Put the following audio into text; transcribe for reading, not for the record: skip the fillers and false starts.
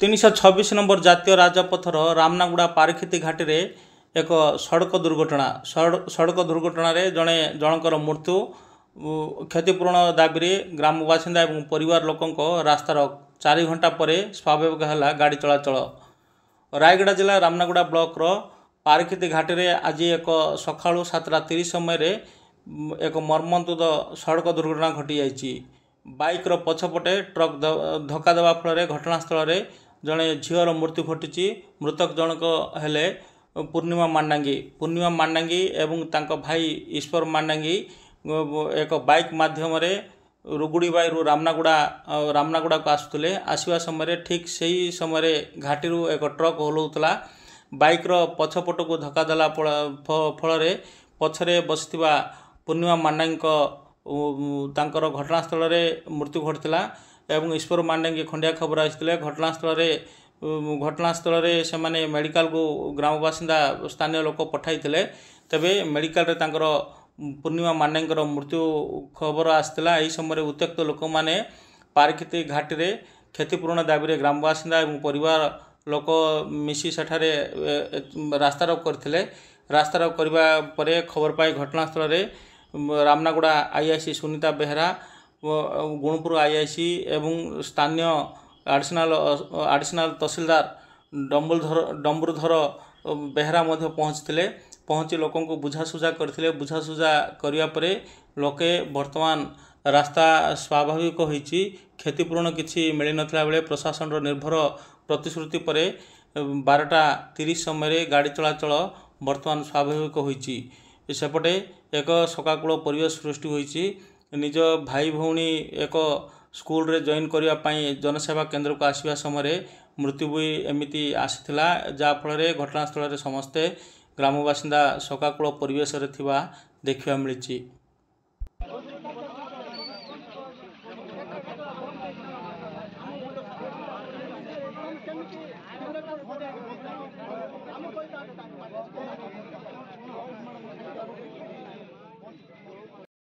326 number जातीय राजपथर रामनागुड़ा पारिखिती घाटी रे एक सड़क दुर्घटना रे जनकर मृत्यु। क्षतिपूरण दाबी ग्राम बासिंदा और परिवार लोकों रास्तार 4 घंटा पर स्वाभाविक है गाड़ी चलाचल। रायगड़ा जिला रामनागुड़ा ब्लॉक पारिखिती घाटी रे आज एक सका 7:30 समय एक मर्मन्तुद सड़क दुर्घटना घटी जाइए। बाइक पछपटे ट्रक धक्का देवा फल घटनास्थल में जड़े झीवर मृत्यु घटी। मृतक जनक हेले पूर्णिमा मांडांगी एवं तांको भाई ईश्वर मांडांगी एक बाइक माध्यम रुगुड़ी बाईरू रामनागुड़ा को आसुले। आसवा समय ठीक से ही समय घाटी एक ट्रक ओह्लौला। बाइक पछपट को धक्का देला फल पछरे बसिथिबा पूर्णिमा मांडांगी तांकर घटनास्थल में मृत्यु घटला एवं ईश्वर मांडांगी खंडिया खबर आसते घटनास्थल से माने मेडिकल को ग्राम बासिंदा स्थानीय लोक पठाई तेबे मेडिकल रे तांकर पूर्णिमा मांडांगी मृत्यु खबर आसला। यही समय उत्त्यक्त लोक मैंने पारिखिती घाटी रे क्षतिपूरण दाबी ग्राम बासिंदा और परिवार लोक मिसी सेठारे रास्तारोक करथिले। रास्तारोक करबा परे खबर पाई घटनास्थल में रामनागुड़ा आईआईसी सुनीता बेहरा गुणपुर आईआईसी एवं स्थानीय एडिशनल तहसीलदार डम्बुरधर बेहरा पहुँची लोकों को बुझासुझा करथिले। बुझासुझा करिया परे लोके वर्तमान रास्ता स्वाभाविक होइछि। क्षतिपूरण किछि मिली नथिला बेले प्रशासन निर्भर प्रतिश्रुति परे 12:30 समय गाड़ी चलाचल वर्तमान स्वाभाविक होइछि। सेपटे एक सकाकूल परिवेश सृष्टि होइछि। निज भाई भौणी एक स्कूल रे जॉइन करिया पई जनसेवा केंद्र को आसवा समय मृत्यु भी एमिति आसीथिला। जा फल घटनास्थल में समस्ते ग्रामबासिंदा सकाकूल परिवेश रे थिबा देखिबा मिलिछि।